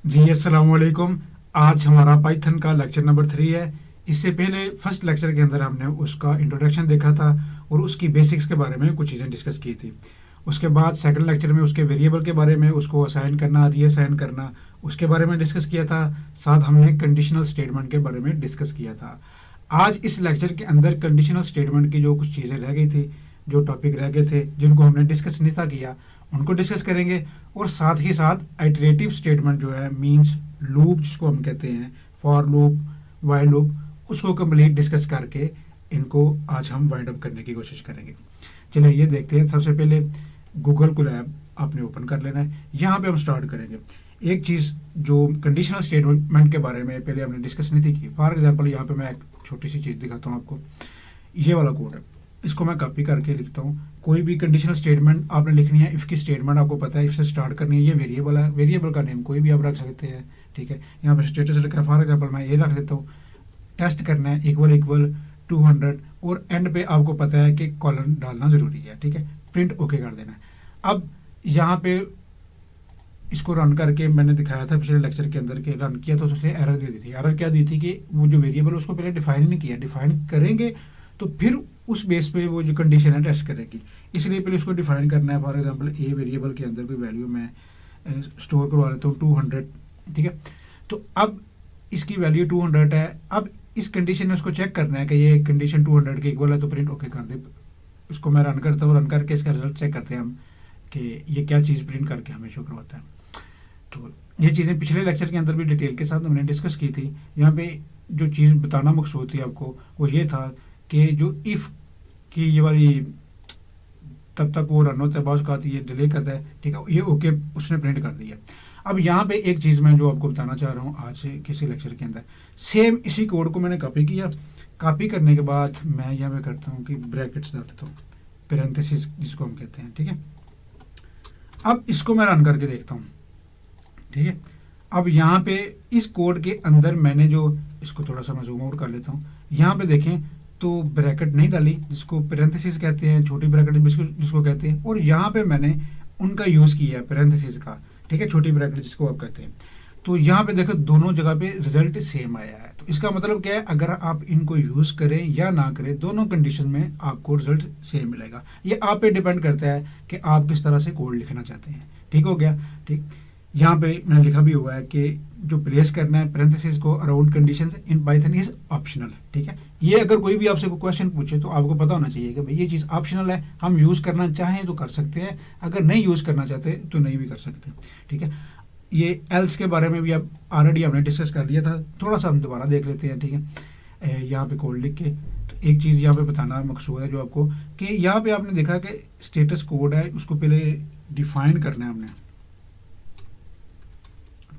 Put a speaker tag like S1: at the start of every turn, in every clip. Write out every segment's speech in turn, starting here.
S1: जी अस्सलाम वालेकुम। आज हमारा पाइथन का लेक्चर नंबर 3 है। इससे पहले फर्स्ट लेक्चर के अंदर हमने उसका इंट्रोडक्शन देखा था और उसकी बेसिक्स के बारे में कुछ चीज़ें डिस्कस की थी। उसके बाद सेकंड लेक्चर में उसके वेरिएबल के बारे में, उसको असाइन करना, रीअसाइन करना, उसके बारे में डिस्कस किया था। साथ हमने कंडीशनल स्टेटमेंट के बारे में डिस्कस किया था। आज इस लेक्चर के अंदर कंडीशनल स्टेटमेंट की जो कुछ चीज़ें रह गई थी, जो टॉपिक रह गए थे जिनको हमने डिस्कस नहीं था किया, उनको डिस्कस करेंगे। और साथ ही साथ आइटरेटिव स्टेटमेंट जो है, मींस लूप जिसको हम कहते हैं, फॉर लूप, वाइल लूप, उसको कंप्लीट डिस्कस करके इनको आज हम वाइंड अप करने की कोशिश करेंगे। चलिए ये देखते हैं। सबसे पहले गूगल कोलैब आपने ओपन कर लेना है। यहाँ पे हम स्टार्ट करेंगे। एक चीज़ जो कंडीशनल स्टेटमेंट के बारे में पहले हमने डिस्कस नहीं थी की, फॉर एग्जांपल यहाँ पे मैं एक छोटी सी चीज़ दिखाता हूँ आपको। ये वाला कोड है, इसको मैं कॉपी करके लिखता हूँ। कोई भी कंडीशनल स्टेटमेंट आपने लिखनी है, इफ़ की स्टेटमेंट आपको पता है, इफ से स्टार्ट करनी है। ये वेरिएबल है, वेरिएबल का नेम कोई भी आप रख सकते हैं, ठीक है। यहाँ पे स्टेटस रखा है, फॉर एग्जांपल मैं ये रख देता हूँ, टेस्ट करना है इक्वल इक्वल 200, और एंड पे आपको पता है कि कॉलन डालना ज़रूरी है, ठीक है। प्रिंट ओके कर देना है। अब यहाँ पे इसको रन करके मैंने दिखाया था पिछले लेक्चर के अंदर के रन किया तो उसने एरर दे दी थी। एरर क्या दी थी कि वो जो वेरिएबल उसको पहले डिफाइन नहीं किया। डिफाइन करेंगे तो फिर उस बेस पे वो जो कंडीशन है टेस्ट करेगी, इसलिए पहले उसको डिफाइन करना है। फॉर एग्जांपल ए वेरिएबल के अंदर कोई वैल्यू मैं स्टोर करवा लेता हूँ 200, ठीक है। तो अब इसकी वैल्यू 200 है। अब इस कंडीशन में उसको चेक करना है कि ये कंडीशन 200 के इक्वल है, तो प्रिंट ओके कर दे। उसको मैं रन करता हूँ, रन करके इसका रिजल्ट चेक करते हैं हम कि ये क्या चीज़ प्रिंट करके हमें शो करवाता है। तो ये चीज़ें पिछले लेक्चर के अंदर भी डिटेल के साथ हमने डिस्कस की थी। यहाँ पे जो चीज़ बताना मकसूद थी आपको वो ये था कि जो इफ़ की ये वाली तब तक वो रन होता है, बाज़ आती है डिले करता है, ठीक है। ये ओके उसने प्रिंट कर दिया। अब यहाँ पे एक चीज़ मैं जो आपको बताना चाह रहा हूँ आज किसी लेक्चर के अंदर, सेम इसी कोड को मैंने कॉपी किया। कॉपी करने के बाद मैं यहाँ पे करता हूँ कि ब्रैकेट्स डाल देता हूँ, पैरेंथेसिस जिसको हम कहते हैं, ठीक है। अब इसको मैं रन करके देखता हूँ, ठीक है। अब यहाँ पे इस कोड के अंदर मैंने जो, इसको थोड़ा सा मैं जूम आउट कर लेता हूँ, यहाँ पे देखें तो ब्रैकेट नहीं डाली, जिसको पैरेंथेसिस कहते हैं, छोटी ब्रैकेट जिसको कहते हैं, और यहाँ पे मैंने उनका यूज़ किया है पैरेंथेसिस का, ठीक है, छोटी ब्रैकेट जिसको आप कहते हैं। तो यहाँ पे देखो दोनों जगह पे रिजल्ट सेम आया है। तो इसका मतलब क्या है, अगर आप इनको यूज़ करें या ना करें, दोनों कंडीशन में आपको रिजल्ट सेम मिलेगा। ये आप पे डिपेंड करता है कि आप किस तरह से कोड लिखना चाहते हैं। ठीक हो गया, ठीक। यहाँ पे मैंने लिखा भी हुआ है कि जो प्लेस करना है पैरेंथेसिस को around conditions in Python is optional, ठीक है। ये अगर कोई भी आपसे कोई क्वेश्चन पूछे तो आपको पता होना चाहिए कि भाई ये चीज़ ऑप्शनल है, हम यूज़ करना चाहें तो कर सकते हैं, अगर नहीं यूज़ करना चाहते तो नहीं भी कर सकते, ठीक है। ये एल्स के बारे में भी अब ऑलरेडी हमने डिस्कस कर लिया था, थोड़ा सा हम दोबारा देख लेते हैं, ठीक है। यहाँ पे कोड लिख के तो एक चीज़ यहाँ पे बताना मकसूद है जो आपको, कि यहाँ पे आपने देखा कि स्टेटस कोड है, उसको पहले डिफाइन करना है हमने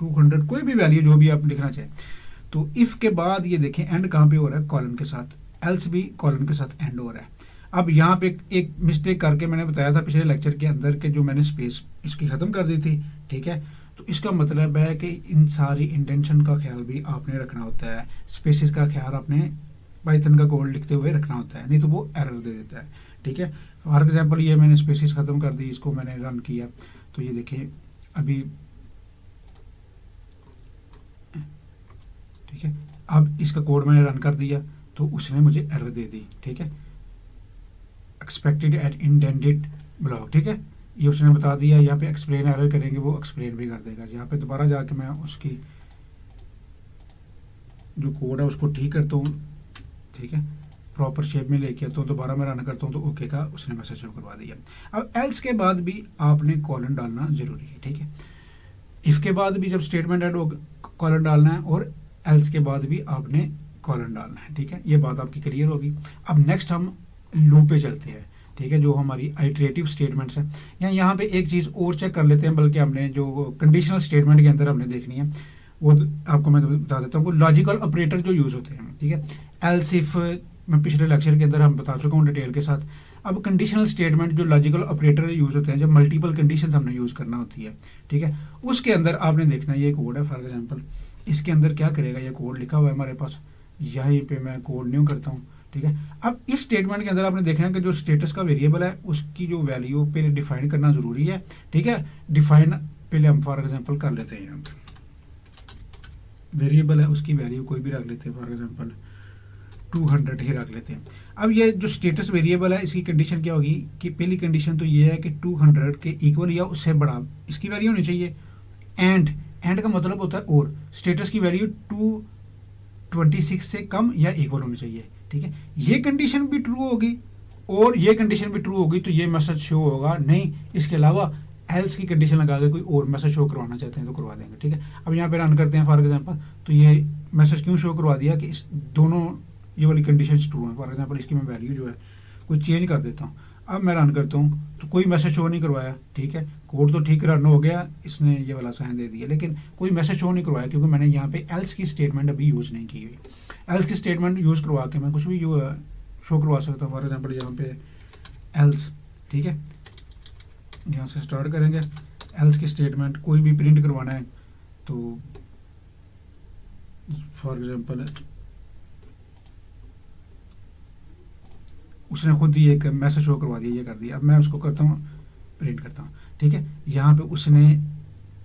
S1: 200, कोई भी वैल्यू जो भी आप लिखना चाहें। तो इफ़ के बाद ये देखें एंड कहाँ पे हो रहा है, कॉलन के साथ, एल्स भी कॉलन के साथ एंड हो रहा है। अब यहाँ पे एक मिस्टेक करके मैंने बताया था पिछले लेक्चर के अंदर के जो मैंने स्पेस इसकी ख़त्म कर दी थी, ठीक है। तो इसका मतलब है कि इन सारी इंटेंशन का ख्याल भी आपने रखना होता है, स्पेसिस का ख्याल आपने पाइथन का कोड लिखते हुए रखना होता है, नहीं तो वो एरर दे देता है, ठीक है। फॉर एग्जाम्पल ये मैंने स्पेसिस ख़त्म कर दी, इसको मैंने रन किया तो ये देखें अभी, ठीक है। अब इसका कोड मैंने रन कर दिया तो उसने मुझे एरर दे दी, ठीक है, एक्सपेक्टेड एट इंटेंडेड ब्लॉक, ठीक है। ये उसने बता दिया। यहाँ पे एक्सप्लेन एरर करेंगे, वो एक्सप्लेन भी कर देगा। यहाँ पे दोबारा जाके मैं उसकी जो कोड है उसको ठीक करता हूँ, ठीक है, प्रॉपर शेप में लेके आता हूँ, दोबारा मैं रन करता हूँ तो ओके का उसने मैसेज शो करवा दिया। अब एल्स के बाद भी आपने कॉलन डालना जरूरी है, ठीक है। इफ़ के बाद भी जब स्टेटमेंट है कॉलन डालना है, और एल्स के बाद भी आपने कॉलन डालना है, ठीक है। ये बात आपकी क्लियर होगी। अब नेक्स्ट हम लूप पे चलते हैं, ठीक है, जो हमारी आइटरेटिव स्टेटमेंट्स हैं। यहाँ पे एक चीज़ और चेक कर लेते हैं, बल्कि हमने जो कंडीशनल स्टेटमेंट के अंदर हमने देखनी है वो आपको मैं बता देता हूँ। लॉजिकल ऑपरेटर जो यूज़ होते हैं, ठीक है, एल्स इफ मैं पिछले लेक्चर के अंदर हम बता चुका हूँ डिटेल के साथ। अब कंडीशनल स्टेटमेंट जो लॉजिकल ऑपरेटर यूज़ होते हैं, जब मल्टीपल कंडीशंस हमने यूज़ करना होती है, ठीक है, उसके अंदर आपने देखना है ये कोड है। फॉर एग्जांपल इसके अंदर क्या करेगा, ये कोड लिखा हुआ है हमारे पास, यहीं पे मैं कोड न्यू करता हूँ, ठीक है। अब इस स्टेटमेंट के अंदर आपने देखना है कि जो स्टेटस का वेरिएबल है उसकी जो वैल्यू पहले डिफाइन करना ज़रूरी है, ठीक है। डिफाइन पहले हम फॉर एग्जांपल कर लेते हैं यहाँ पे, वेरिएबल है उसकी वैल्यू कोई भी रख लेते हैं, फॉर एग्जांपल 200 ही रख लेते हैं। अब ये जो स्टेटस वेरिएबल है इसकी कंडीशन क्या होगी कि पहली कंडीशन तो ये है कि 200 के इक्वल या उससे बड़ा इसकी वैल्यू होनी चाहिए। एंड का मतलब होता है और स्टेटस की वैल्यू 226 से कम या इक्वल होनी चाहिए, ठीक है। ये कंडीशन भी ट्रू होगी और ये कंडीशन भी ट्रू होगी तो ये मैसेज शो होगा नहीं। इसके अलावा एल्स की कंडीशन लगा के कोई और मैसेज शो करवाना चाहते हैं तो करवा देंगे, ठीक है। अब यहाँ पे रन करते हैं फॉर एग्जांपल, तो ये मैसेज क्यों शो करवा दिया कि इस दोनों ये वाली कंडीशन ट्रू है। फॉर एग्जांपल इसकी मैं वैल्यू जो है कुछ चेंज कर देता हूँ। अब मैं रन करता हूँ तो कोई मैसेज शो नहीं करवाया, ठीक है। कोड तो ठीक रन हो गया, इसने ये वाला साइन दे दिया, लेकिन कोई मैसेज शो नहीं करवाया क्योंकि मैंने यहाँ पे एल्स की स्टेटमेंट अभी यूज़ नहीं की हुई। एल्स की स्टेटमेंट यूज़ करवा के मैं कुछ भी शो करवा सकता हूँ। फॉर एग्जाम्पल यहाँ पे एल्स, ठीक है, यहाँ से स्टार्ट करेंगे। एल्स की स्टेटमेंट कोई भी प्रिंट करवाना है तो फॉर एग्जाम्पल उसने खुद ही एक मैसेज शो करवा दिया, ये कर दिया। अब मैं उसको करता हूँ प्रिंट करता हूँ, ठीक है। यहाँ पे उसने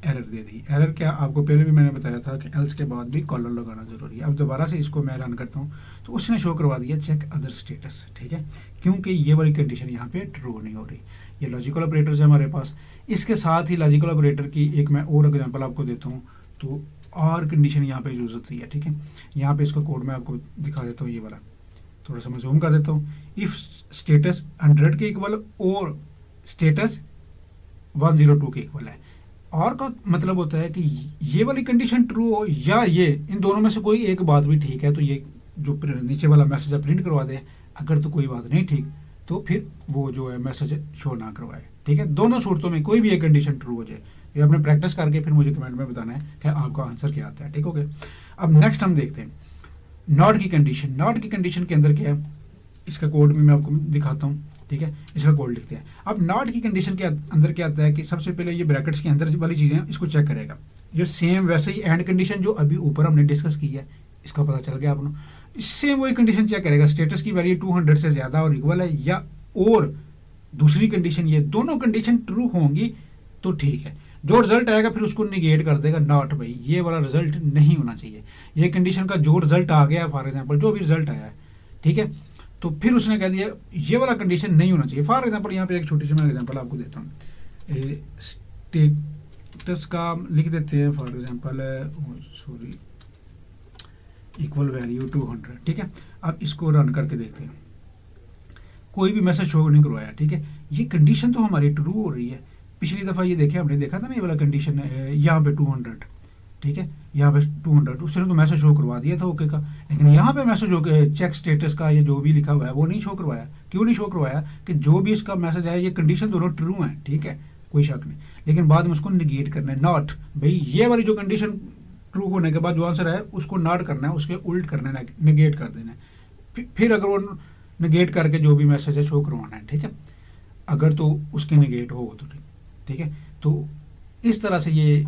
S1: एरर दे दी। एरर क्या, आपको पहले भी मैंने बताया था कि एल्स के बाद भी कॉलर लगाना जरूरी है। अब दोबारा से इसको मैं रन करता हूँ तो उसने शो करवा दिया चेक अदर स्टेटस, ठीक है, क्योंकि ये वाली कंडीशन यहाँ पे ट्रू नहीं हो रही। ये लॉजिकल ऑपरेटर्स है हमारे पास। इसके साथ ही लॉजिकल ऑपरेटर की एक मैं और एग्जांपल आपको देता हूँ, तो और कंडीशन यहाँ पे यूज होती है, ठीक है। यहाँ पे इसका कोड मैं आपको दिखा देता हूँ, ये वाला थोड़ा सा मैं जूम कर देता हूँ। इफ स्टेटस 100 के इक्वल और स्टेटस 102 के इक्वल है। और का मतलब होता है कि ये वाली कंडीशन ट्रू हो या ये, इन दोनों में से कोई एक बात भी ठीक है तो ये जो नीचे वाला मैसेज प्रिंट करवा दे। अगर तो कोई बात नहीं ठीक तो फिर वो जो है मैसेज शो ना करवाए, ठीक है। दोनों सूरतों में कोई भी एक कंडीशन ट्रू हो जाए। ये आपने प्रैक्टिस करके फिर मुझे कमेंट में बताना है कि आपका आंसर क्या आता है, ठीक हो गया। अब नेक्स्ट हम देखते हैं नॉट की कंडीशन। नॉट की कंडीशन के अंदर क्या है, इसका कोड भी मैं आपको दिखाता हूँ, ठीक है। इसका कोड लिखते हैं। अब नॉट की कंडीशन के अंदर क्या आता है कि सबसे पहले ये ब्रैकेट्स के अंदर वाली चीज़ें इसको चेक करेगा। ये सेम वैसे ही एंड कंडीशन जो अभी ऊपर हमने डिस्कस की है, इसका पता चल गया आपको। सेम वही कंडीशन चेक करेगा, स्टेटस की वैल्यू 200 से ज़्यादा और इक्वल है या और दूसरी कंडीशन, ये दोनों कंडीशन ट्रू होंगी तो ठीक है। जो रिजल्ट आएगा फिर उसको निगेट कर देगा, नॉट भाई ये वाला रिजल्ट नहीं होना चाहिए। ये कंडीशन का जो रिजल्ट आ गया, फॉर एग्जांपल जो भी रिजल्ट आया है, ठीक है, तो फिर उसने कह दिया ये वाला कंडीशन नहीं होना चाहिए। फॉर एग्जांपल यहाँ पे एक छोटी सी मैं एग्जांपल आपको देता हूँ। स्टेटस का लिख देते हैं for example sorry equal value 200, ठीक है। अब इसको रन करके देखते हैं, कोई भी मैसेज शो नहीं करवाया, ठीक है। ये कंडीशन तो हमारी ट्रू हो रही है। पिछली दफ़ा ये देखे हमने देखा था ना, ये वाला कंडीशन यहाँ पे 200, ठीक है, यहाँ पे 200 उसने तो मैसेज शो करवा दिया था ओके का, लेकिन यहाँ पे मैसेज ओके चेक स्टेटस का ये जो भी लिखा हुआ है वो नहीं शो करवाया। क्यों नहीं शो करवाया कि जो भी इसका मैसेज आया ये कंडीशन दोनों ट्रू है, ठीक है, कोई शक नहीं, लेकिन बाद में उसको निगेट करना है। नॉट भाई ये वाली जो कंडीशन ट्रू होने के बाद जो आंसर है उसको नॉट करना है, उसके उल्ट करना है, निगेट कर देना है। फिर अगर वो निगेट करके जो भी मैसेज है शो करवाना है, ठीक है, अगर तो उसके निगेट हो तो ठीक है। तो इस तरह से ये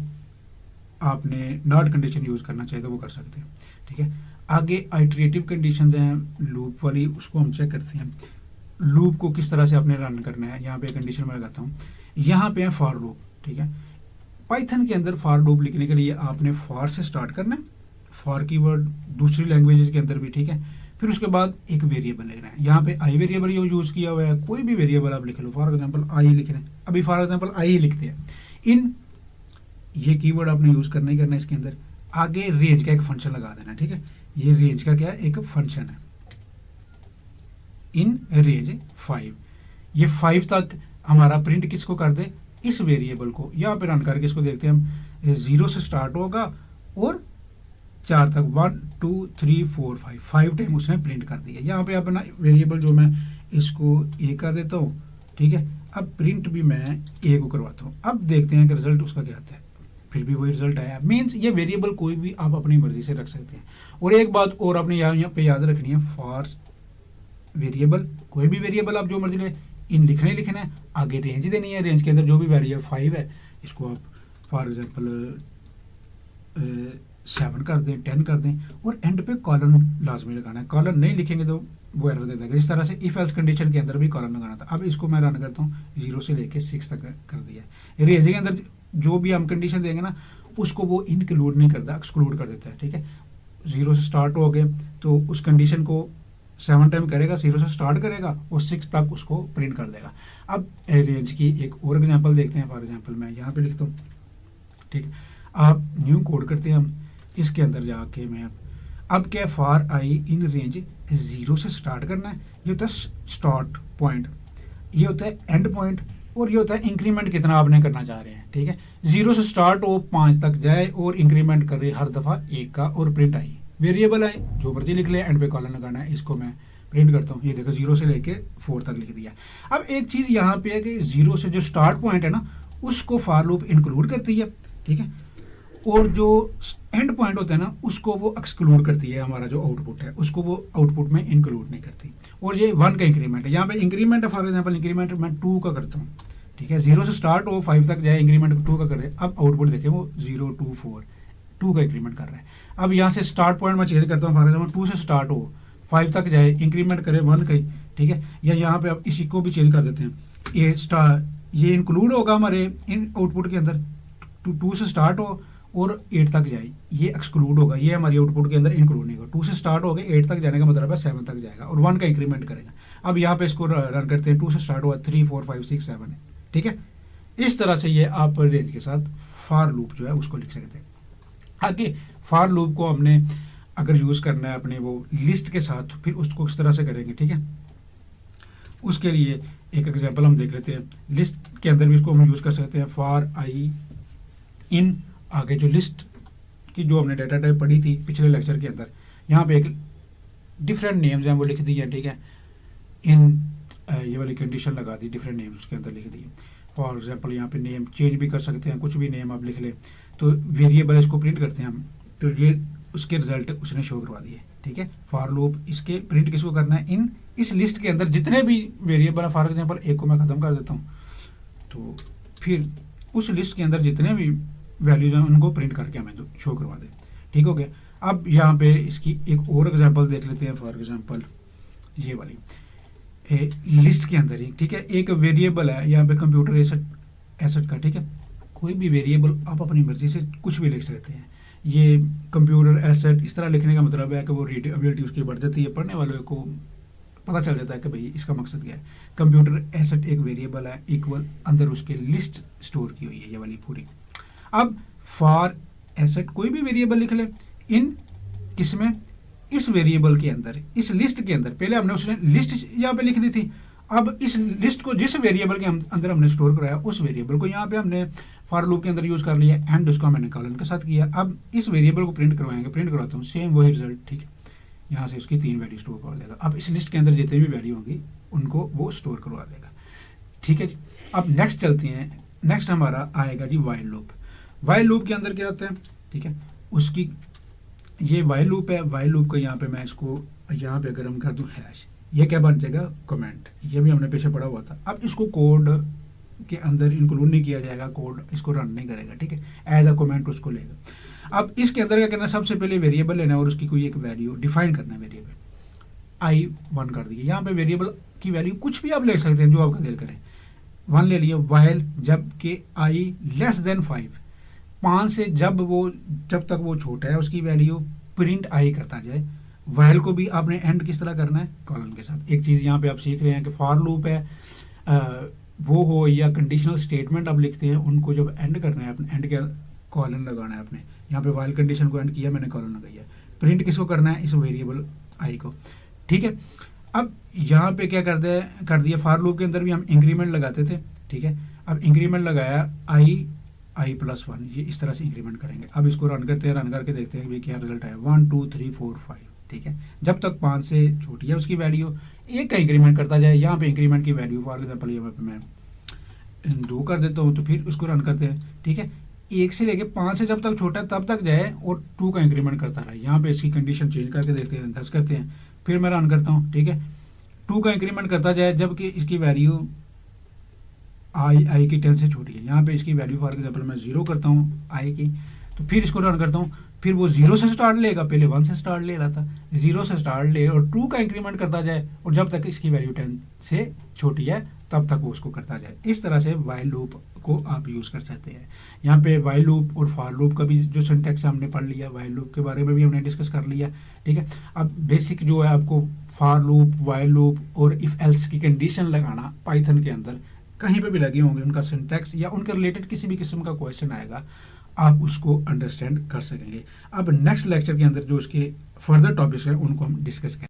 S1: आपने नॉट कंडीशन यूज़ करना चाहिए तो वो कर सकते हैं, ठीक है। आगे आइटरेटिव कंडीशंस हैं लूप वाली, उसको हम चेक करते हैं। लूप को किस तरह से आपने रन करना है, यहाँ पे कंडीशन मैं लगाता हूँ। यहाँ पे है फॉर लूप, ठीक है। पाइथन के अंदर फॉर लूप लिखने के लिए आपने फॉर से स्टार्ट करना है, फॉर कीवर्ड दूसरी लैंग्वेजेस के अंदर भी, ठीक है। फिर उसके बाद एक वेरिएबल लिखना है। यहाँ पे आई वेरिएबल यूज़ किया हुआ है, कोई भी वेरिएबल आप लिख लो, फॉर एग्जांपल आई लिखना है। अभी फॉर एग्जांपल आई ही लिखते हैं। इन ये कीवर्ड आपने यूज़ करना ही करना है इसके अंदर। आगे रेंज का एक फंक्शन लगा देना, ठीक है। ये रेंज का क्या है, एक फंक्शन है, इन रेंज 5। ये 5 तक हमारा प्रिंट किसको कर दे, इस वेरिएबल को। यहाँ पे रन करके इसको देखते हैं हम, 0 से स्टार्ट होगा और 4 तक 1 2 3 4 5 टाइम उसने प्रिंट कर दिया। यहाँ पे अपना वेरिएबल जो मैं इसको ए कर देता हूँ, ठीक है। अब प्रिंट भी मैं ए को करवाता हूँ। अब देखते हैं कि रिजल्ट उसका क्या आता है। फिर भी वही रिजल्ट आया। मीन्स ये वेरिएबल कोई भी आप अपनी मर्जी से रख सकते हैं। और एक बात और आपने यहाँ पे याद रखनी है, फॉर वेरिएबल कोई भी वेरिएबल आप जो मर्जी ले, इन लिखना ही लिखना है, आगे रेंज देनी है, रेंज के अंदर जो भी वैल्यू 5 है इसको आप फॉर एग्जांपल 7 कर दें, 10 कर दें, और एंड पे कॉलन लाजमी लगाना है। कॉलन नहीं लिखेंगे तो वो एरर दे देगा। इस तरह से इफ एल्स कंडीशन के अंदर भी कॉलन लगाना था। अब इसको मैं रन करता हूँ, 0 से लेके 6 तक कर दिया। रेंज के अंदर जो भी हम कंडीशन देंगे ना उसको वो इंक्लूड नहीं करता, एक्सक्लूड कर देता है। ठीक है, 0 से स्टार्ट हो गए तो उस कंडीशन को 7 टाइम करेगा, 0 से स्टार्ट करेगा और 6 तक उसको प्रिंट कर देगा। अब रेंज की एक और एग्जांपल देखते हैं। फॉर एग्जांपल मैं यहाँ पे लिखता हूँ, ठीक है, आप न्यू कोड करते हैं हम, इसके अंदर जाके मैं अब क्या, फॉर आई इन रेंज 0 से स्टार्ट करना है, ये होता है स्टार्ट पॉइंट, ये होता है एंड पॉइंट, और ये होता है इंक्रीमेंट कितना आपने करना चाह रहे हैं। ठीक है, 0 से स्टार्ट हो 5 तक जाए और इंक्रीमेंट करे हर दफ़ा 1 का, और प्रिंट आई वेरिएबल है जो मर्जी लिख ले, एंड पे कॉलन लगाना है। इसको मैं प्रिंट करता हूँ, ये देखो 0 से लेके 4 तक लिख दिया। अब एक चीज़ यहाँ पे है कि 0 से जो स्टार्ट पॉइंट है ना, उसको फॉर लूप इंक्लूड करती है। ठीक है, और जो एंड पॉइंट होता है ना, उसको वो एक्सक्लूड करती है। हमारा जो आउटपुट है उसको वो आउटपुट में इंक्लूड नहीं करती। और ये 1 का इंक्रीमेंट है, यहाँ पे इंक्रीमेंट है, फॉर एग्जांपल इंक्रीमेंट मैं 2 का करता हूँ। ठीक है, 0 से स्टार्ट हो 5 तक जाए, इंक्रीमेंट 2 का करे। अब आउटपुट देखें वो 0 2 4 2 का इंक्रीमेंट कर रहा है। अब यहाँ से स्टार्ट पॉइंट मैं चेंज करता हूँ, फॉर एग्जाम्पल 2 से स्टार्ट हो 5 तक जाए, इंक्रीमेंट करे 1 का ही। ठीक है, या यहाँ पे अब इसी को भी चेंज कर देते हैं, ये इंक्लूड होगा हमारे इन आउटपुट के अंदर, 2 से स्टार्ट हो और 8 तक जाए, ये एक्सक्लूड होगा, ये हमारी आउटपुट के अंदर इंक्लूड नहीं होगा। 2 से स्टार्ट हो गए 8 तक जाने का मतलब है 7 तक जाएगा, और 1 का इंक्रीमेंट करेगा। अब यहाँ पे इसको रन करते हैं, 2 से स्टार्ट हुआ 3 4 5 6 7 है। ठीक है, इस तरह से ये आप रेंज के साथ फॉर लूप जो है उसको लिख सकते हैं। आगे फॉर लूप को हमने अगर यूज़ करना है अपने वो लिस्ट के साथ, फिर उसको किस तरह से करेंगे। ठीक है, उसके लिए एक एग्जांपल हम देख लेते हैं। लिस्ट के अंदर भी इसको हम यूज़ कर सकते हैं, फॉर आई इन, आगे जो लिस्ट की जो हमने डाटा टाइप पढ़ी थी पिछले लेक्चर के अंदर, यहाँ पे एक डिफरेंट नेम्स हैं वो लिख दिए। ठीक है, इन ये वाली कंडीशन लगा दी, डिफरेंट नेम्स उसके अंदर लिख दिए। फॉर एग्जांपल यहाँ पे नेम चेंज भी कर सकते हैं, कुछ भी नेम आप लिख लें, तो वेरिएबल इसको प्रिंट करते हैं हम, तो ये उसके रिजल्ट उसने शो करवा दिए। ठीक है, फॉर लूप इसके प्रिंट किसको करना है, इन इस लिस्ट के अंदर जितने भी वेरिएबल है, फॉर एग्जांपल एक को मैं ख़त्म कर देता हूँ, तो फिर उस लिस्ट के अंदर जितने भी वैल्यूज हैं उनको प्रिंट करके हमें शो करवा दे। ठीक हो गया। अब यहाँ पे इसकी एक और एग्जांपल देख लेते हैं। फॉर एग्जांपल ये वाली लिस्ट के अंदर ही, ठीक है, एक वेरिएबल है यहाँ पे कंप्यूटर एसेट का। ठीक है, कोई भी वेरिएबल आप अपनी मर्जी से कुछ भी लिख सकते हैं। ये कंप्यूटर एसेट इस तरह लिखने का मतलब है कि वो रीडेबिलिटी उसकी बढ़ जाती है, पढ़ने वालों को पता चल जाता है कि भाई इसका मकसद क्या है। कंप्यूटर एसेट एक वेरिएबल है, इक्वल अंदर उसके लिस्ट स्टोर की हुई है, ये वाली पूरी। अब फॉर एसेट कोई भी वेरिएबल लिख ले, इन किसमें, इस वेरिएबल के अंदर, इस लिस्ट के अंदर। पहले हमने उसने लिस्ट यहाँ पे लिख दी थी, अब इस लिस्ट को जिस वेरिएबल के अंदर हमने स्टोर कराया उस वेरिएबल को यहाँ पे हमने फॉर लूप के अंदर यूज कर लिया, एंड उसका मैंने कॉलन के साथ किया। अब इस वेरिएबल को प्रिंट करवाएंगे, प्रिंट करवाता हूँ, सेम वही रिजल्ट। ठीक है, यहाँ से उसकी 3 वैल्यू स्टोर करवा देगा। अब इस लिस्ट के अंदर जितनी भी वैल्यू होगी उनको वो स्टोर करवा देगा। ठीक है जी, अब नेक्स्ट चलते हैं। नेक्स्ट हमारा आएगा जी वाइल लूप। वाइल लूप के अंदर क्या होता है, ठीक है, उसकी ये वाइल लूप है। वाइल लूप को यहाँ पे मैं इसको यहाँ पे अगर हम कर दूँ हैश, ये क्या बन जाएगा, कमेंट। ये भी हमने पीछे पढ़ा हुआ था। अब इसको कोड के अंदर इंक्लूड नहीं किया जाएगा, कोड इसको रन नहीं करेगा। ठीक है, एज अ कमेंट उसको लेगा। अब इसके अंदर क्या करना है, सबसे पहले वेरिएबल लेना है और उसकी कोई एक वैल्यू डिफाइन करना है। वेरिएबल i1 कर दिए, यहाँ पे वेरिएबल की वैल्यू कुछ भी आप ले सकते हैं जो आपका दिल करे। 1 ले लिया, वाइल जबकि i लेस देन 5, 5 से जब तक वो छोटा है उसकी वैल्यू प्रिंट आई करता जाए। वाइल को भी आपने एंड किस तरह करना है, कॉलन के साथ। एक चीज़ यहाँ पे आप सीख रहे हैं कि फॉर लूप है वो हो या कंडीशनल स्टेटमेंट आप लिखते हैं, उनको जब एंड करना है अपने एंड के कॉलन लगाना है आपने। यहाँ पे वाइल कंडीशन को एंड किया, मैंने कॉलन लगाया। प्रिंट किसको करना है, इस वेरिएबल आई को। ठीक है, अब यहाँ पे क्या कर दिया, फॉर लूप के अंदर भी हम इंक्रीमेंट लगाते थे। ठीक है, अब इंक्रीमेंट लगाया i+1, ये इस तरह से इंक्रीमेंट करेंगे। अब इसको रन करते हैं, रन करके देखते हैं कि क्या रिजल्ट है, 1 2 3 4 5। ठीक है, जब तक 5 से छोटी है उसकी वैल्यू, एक का इंक्रीमेंट करता जाए। यहाँ पे इंक्रीमेंट की वैल्यू फॉर एग्जाम्पल ये मैं 2 कर देता हूँ, तो फिर उसको रन करते हैं। ठीक है, 1 से लेके 5 से जब तक छोटा है तब तक जाए और 2 का इंक्रीमेंट करता रहे। यहाँ पे इसकी कंडीशन चेंज करके देखते हैं, 10 करते हैं, फिर मैं रन करता हूँ। ठीक है, 2 का इंक्रीमेंट करता जाए जबकि इसकी वैल्यू आई की 10 से छोटी है। यहाँ पे इसकी वैल्यू फॉर एग्जाम्पल मैं 0 करता हूँ आई की, तो फिर इसको रन करता हूँ, फिर वो 0 से स्टार्ट लेगा, पहले 1 से स्टार्ट ले रहा था, 0 से स्टार्ट ले और 2 का इंक्रीमेंट करता जाए और जब तक इसकी वैल्यू 10 से छोटी है तब तक वो उसको करता जाए। इस तरह से वाइल लूप को आप यूज़ कर सकते हैं। यहाँ पे वाइल लूप और फॉर लूप का भी जो सिंटैक्स हमने पढ़ लिया, वाइल लूप के बारे में भी हमने डिस्कस कर लिया, ठीक है। अब बेसिक जो है आपको फॉर लूप, वाइल लूप और इफ़ एल्स की कंडीशन लगाना पाइथन के अंदर कहीं पे भी लगे होंगे, उनका सिंटैक्स या उनके रिलेटेड किसी भी किस्म का क्वेश्चन आएगा, आप उसको अंडरस्टैंड कर सकेंगे। अब नेक्स्ट लेक्चर के अंदर जो उसके फर्दर टॉपिक्स हैं उनको हम डिस्कस करेंगे।